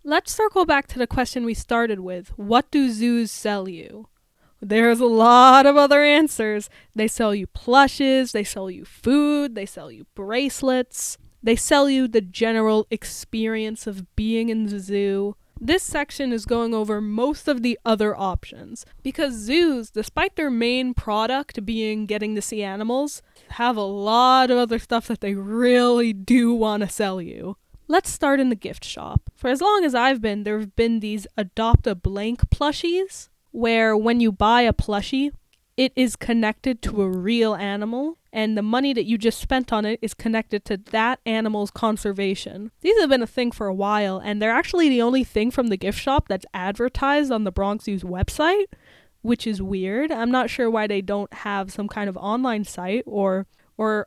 Let's circle back to the question we started with. What do zoos sell you? There's a lot of other answers. They sell you plushes, they sell you food, they sell you bracelets, they sell you the general experience of being in the zoo. This section is going over most of the other options because zoos, despite their main product being getting to see animals, have a lot of other stuff that they really do want to sell you. Let's start in the gift shop. For as long as I've been, there have been these Adopt a Blank plushies, where when you buy a plushie, it is connected to a real animal, and the money that you just spent on it is connected to that animal's conservation. These have been a thing for a while, and they're actually the only thing from the gift shop that's advertised on the Bronx Zoo's website, which is weird. I'm not sure why they don't have some kind of online site or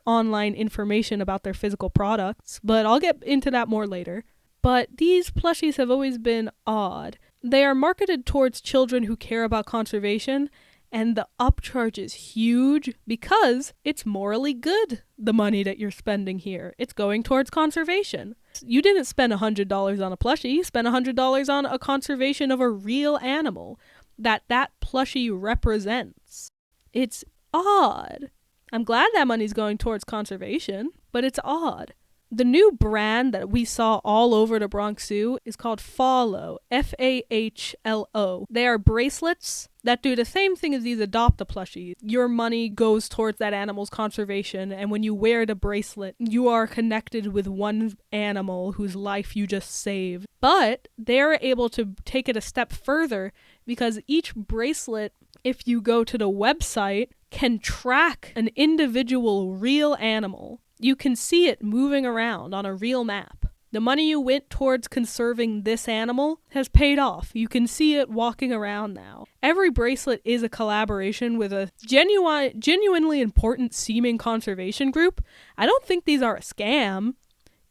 online information about their physical products, but I'll get into that more later. But these plushies have always been odd. They are marketed towards children who care about conservation, and the upcharge is huge because it's morally good, the money that you're spending here. It's going towards conservation. You didn't spend $100 on a plushie, you spent $100 on a conservation of a real animal that plushie represents. It's odd. I'm glad that money's going towards conservation, but it's odd. The new brand that we saw all over the Bronx Zoo is called Fahlo, F-A-H-L-O. They are bracelets that do the same thing as these Adopt a plushies. Your money goes towards that animal's conservation, and when you wear the bracelet, you are connected with one animal whose life you just saved. But they're able to take it a step further because each bracelet, if you go to the website, can track an individual real animal. You can see it moving around on a real map. The money you went towards conserving this animal has paid off. You can see it walking around now. Every bracelet is a collaboration with a genuinely important seeming conservation group. I don't think these are a scam.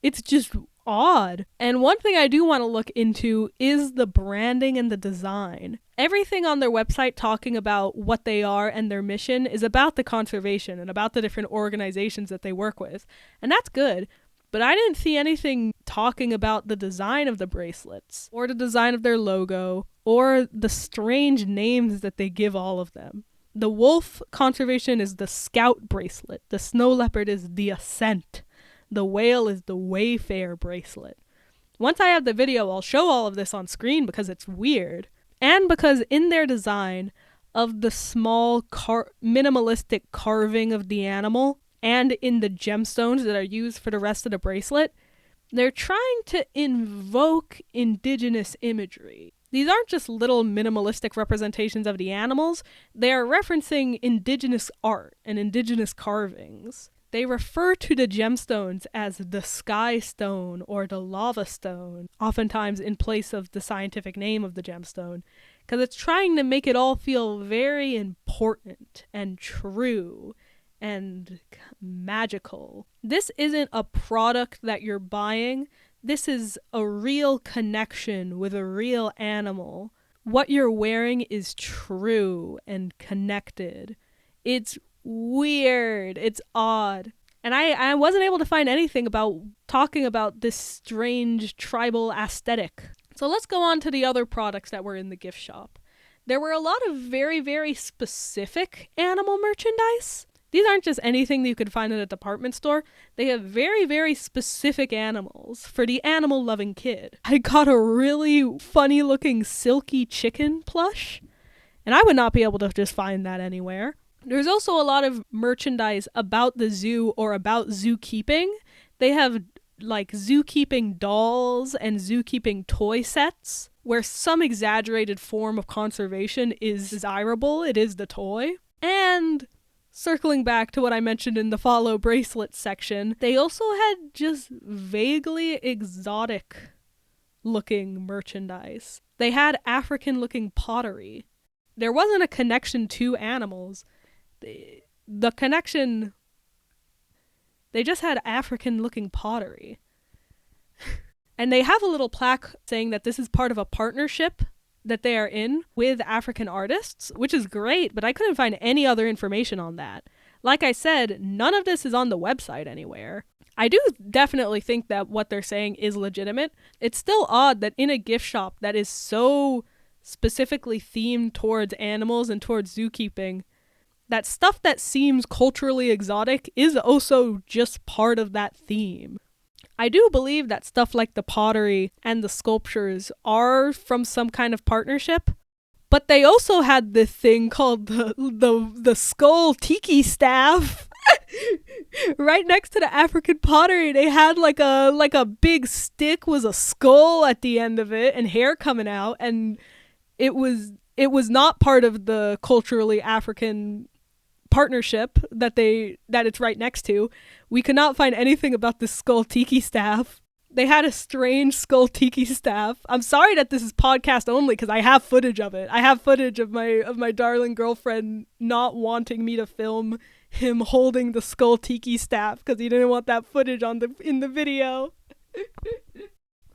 It's just odd. And one thing I do want to look into is the branding and the design. Everything on their website talking about what they are and their mission is about the conservation and about the different organizations that they work with. And that's good. But I didn't see anything talking about the design of the bracelets or the design of their logo or the strange names that they give all of them. The wolf conservation is the Scout bracelet. The snow leopard is the Ascent. The whale is the Wayfare bracelet. Once I have the video, I'll show all of this on screen because it's weird. And because in their design of the small minimalistic carving of the animal and in the gemstones that are used for the rest of the bracelet, they're trying to invoke indigenous imagery. These aren't just little minimalistic representations of the animals, they are referencing indigenous art and indigenous carvings. They refer to the gemstones as the sky stone or the lava stone, oftentimes in place of the scientific name of the gemstone, because it's trying to make it all feel very important and true and magical. This isn't a product that you're buying. This is a real connection with a real animal. What you're wearing is true and connected. It's weird. It's odd. And I wasn't able to find anything about talking about this strange tribal aesthetic. So let's go on to the other products that were in the gift shop. There were a lot of very, very specific animal merchandise. These aren't just anything that you could find at a department store. They have very, very specific animals for the animal-loving kid. I got a really funny-looking silky chicken plush, and I would not be able to just find that anywhere. There's also a lot of merchandise about the zoo or about zookeeping. They have like zookeeping dolls and zookeeping toy sets where some exaggerated form of conservation is desirable. It is the toy. And circling back to what I mentioned in the Fahlo bracelet section, they also had just vaguely exotic looking merchandise. They had African looking pottery. There wasn't a connection to animals. The connection, they just had African looking pottery. And they have a little plaque saying that this is part of a partnership that they are in with African artists, which is great, but I couldn't find any other information on that. Like I said, none of this is on the website anywhere. I do definitely think that what they're saying is legitimate. It's still odd that in a gift shop that is so specifically themed towards animals and towards zookeeping, that stuff that seems culturally exotic is also just part of that theme. I do believe that stuff like the pottery and the sculptures are from some kind of partnership, but they also had this thing called the skull tiki staff. Right next to the African pottery, they had like a big stick was a skull at the end of it and hair coming out, and it was not part of the culturally African partnership that it's right next to. We could not find anything about this skull tiki staff. They had a strange skull tiki staff. I'm sorry that this is podcast only because I have footage of it. I have footage of my darling girlfriend not wanting me to film him holding the skull tiki staff because he didn't want that footage in the video.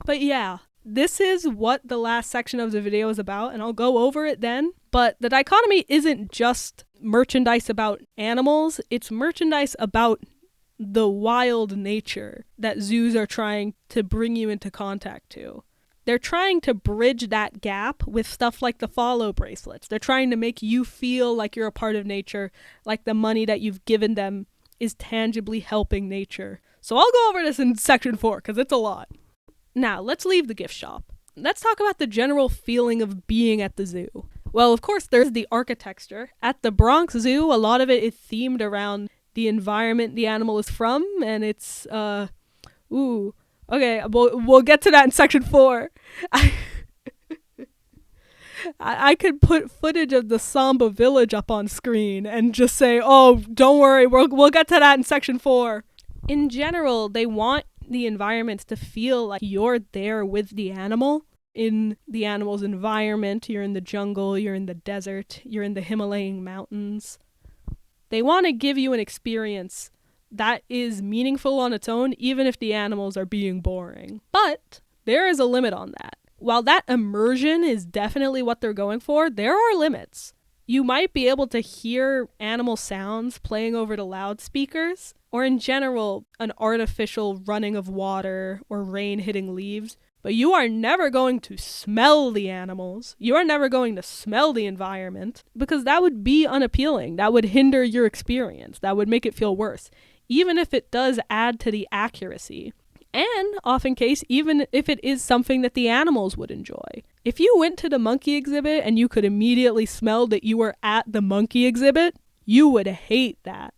But yeah, this is what the last section of the video is about, and I'll go over it then. But the dichotomy isn't just merchandise about animals, it's merchandise about the wild nature that zoos are trying to bring you into contact to. They're trying to bridge that gap with stuff like the follow bracelets. They're trying to make you feel like you're a part of nature, like the money that you've given them is tangibly helping nature. So I'll go over this in section 4 because it's a lot. Now, let's leave the gift shop. Let's talk about the general feeling of being at the zoo. Well, of course, there's the architecture. At the Bronx Zoo, a lot of it is themed around the environment the animal is from, and it's, okay, we'll get to that in section 4. I could put footage of the Samba Village up on screen and just say, oh, don't worry, we'll get to that in section 4. In general, they want the environments to feel like you're there with the animal. In the animal's environment, you're in the jungle, you're in the desert, you're in the Himalayan mountains. They want to give you an experience that is meaningful on its own, even if the animals are being boring. But there is a limit on that. While that immersion is definitely what they're going for, there are limits. You might be able to hear animal sounds playing over the loudspeakers, or in general, an artificial running of water or rain hitting leaves. But you are never going to smell the animals. You are never going to smell the environment because that would be unappealing. That would hinder your experience. That would make it feel worse, even if it does add to the accuracy. And, often case, even if it is something that the animals would enjoy. If you went to the monkey exhibit and you could immediately smell that you were at the monkey exhibit, you would hate that.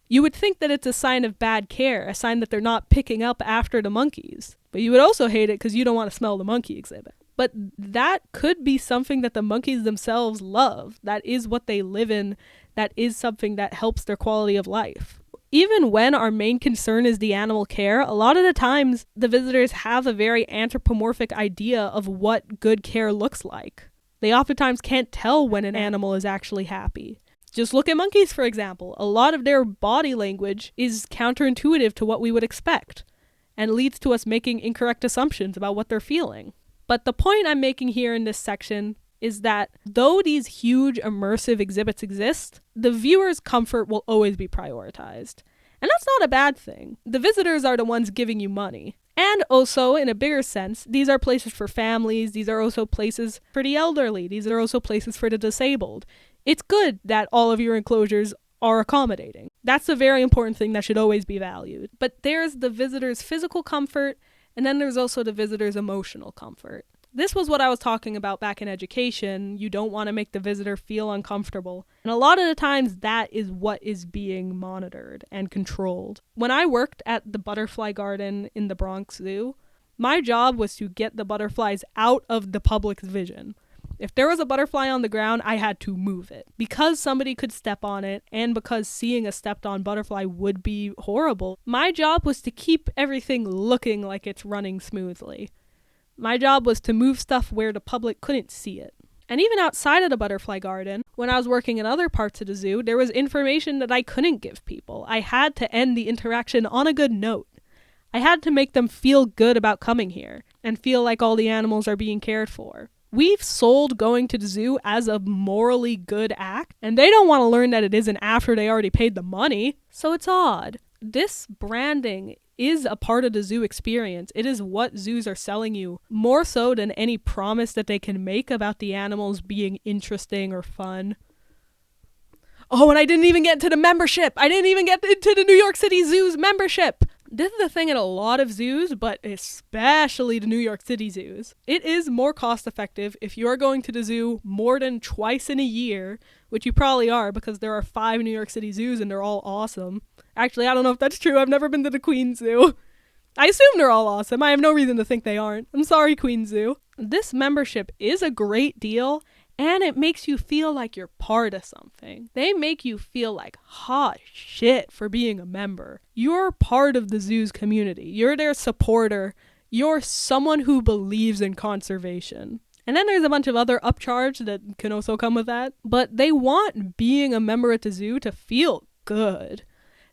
You would think that it's a sign of bad care, a sign that they're not picking up after the monkeys. But you would also hate it because you don't want to smell the monkey exhibit. But that could be something that the monkeys themselves love. That is what they live in. That is something that helps their quality of life. Even when our main concern is the animal care, a lot of the times the visitors have a very anthropomorphic idea of what good care looks like. They oftentimes can't tell when an animal is actually happy. Just look at monkeys, for example. A lot of their body language is counterintuitive to what we would expect, and leads to us making incorrect assumptions about what they're feeling. But the point I'm making here in this section is that though these huge immersive exhibits exist, the viewer's comfort will always be prioritized. And that's not a bad thing. The visitors are the ones giving you money. And also, in a bigger sense, these are places for families, these are also places for the elderly, these are also places for the disabled. It's good that all of your enclosures are accommodating. That's a very important thing that should always be valued. But there's the visitor's physical comfort, and then there's also the visitor's emotional comfort. This was what I was talking about back in education. You don't want to make the visitor feel uncomfortable. And a lot of the times that is what is being monitored and controlled. When I worked at the butterfly garden in the Bronx Zoo, my job was to get the butterflies out of the public's vision. If there was a butterfly on the ground, I had to move it. Because somebody could step on it, and because seeing a stepped-on butterfly would be horrible, my job was to keep everything looking like it's running smoothly. My job was to move stuff where the public couldn't see it. And even outside of the butterfly garden, when I was working in other parts of the zoo, there was information that I couldn't give people. I had to end the interaction on a good note. I had to make them feel good about coming here, and feel like all the animals are being cared for. We've sold going to the zoo as a morally good act, and they don't want to learn that it isn't after they already paid the money. So it's odd. This branding is a part of the zoo experience. It is what zoos are selling you, more so than any promise that they can make about the animals being interesting or fun. Oh, and I didn't even get to the membership. I didn't even get into the New York City Zoo's membership. This is the thing at a lot of zoos, but especially the New York City zoos. It is more cost effective if you're going to the zoo more than twice in a year, which you probably are because there are 5 New York City zoos and they're all awesome. Actually, I don't know if that's true. I've never been to the Queens Zoo. I assume they're all awesome. I have no reason to think they aren't. I'm sorry, Queens Zoo. This membership is a great deal, and it makes you feel like you're part of something. They make you feel like hot shit for being a member. You're part of the zoo's community. You're their supporter. You're someone who believes in conservation. And then there's a bunch of other upcharge that can also come with that. But they want being a member at the zoo to feel good.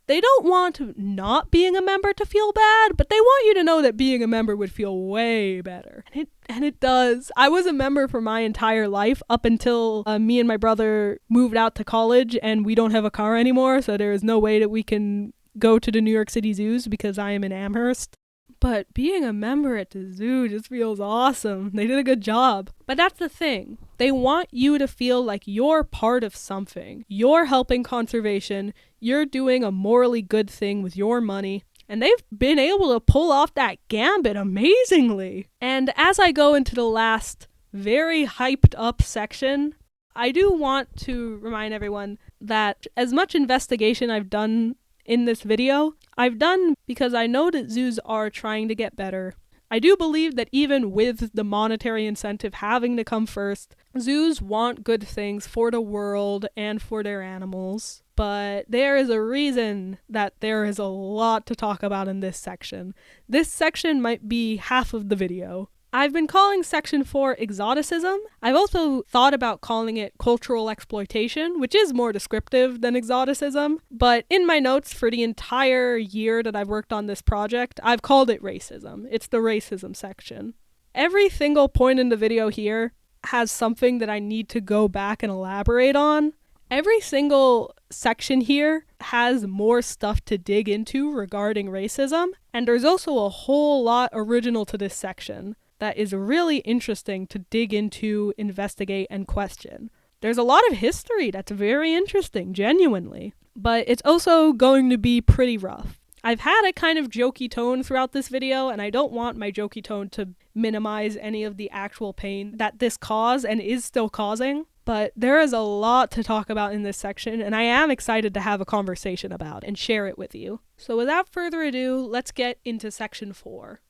They don't want not being a member to feel bad, but they want you to know that being a member would feel way better. And it does. I was a member for my entire life up until me and my brother moved out to college, and we don't have a car anymore, so there is no way that we can go to the New York City zoos because I am in Amherst. But being a member at the zoo just feels awesome. They did a good job. But that's the thing. They want you to feel like you're part of something. You're helping conservation. You're doing a morally good thing with your money. And they've been able to pull off that gambit amazingly. And as I go into the last very hyped up section, I do want to remind everyone that as much investigation I've done in this video, I've done because I know that zoos are trying to get better. I do believe that even with the monetary incentive having to come first, zoos want good things for the world and for their animals. But there is a reason that there is a lot to talk about in this section. This section might be half of the video. I've been calling Section 4 exoticism. I've also thought about calling it cultural exploitation, which is more descriptive than exoticism. But in my notes for the entire year that I've worked on this project, I've called it racism. It's the racism section. Every single point in the video here has something that I need to go back and elaborate on. Every single section here has more stuff to dig into regarding racism, and there's also a whole lot original to this section that is really interesting to dig into, investigate, and question. There's a lot of history that's very interesting, genuinely, but it's also going to be pretty rough. I've had a kind of jokey tone throughout this video, and I don't want my jokey tone to minimize any of the actual pain that this caused and is still causing. But there is a lot to talk about in this section, and I am excited to have a conversation about it and share it with you. So without further ado, let's get into Section 4.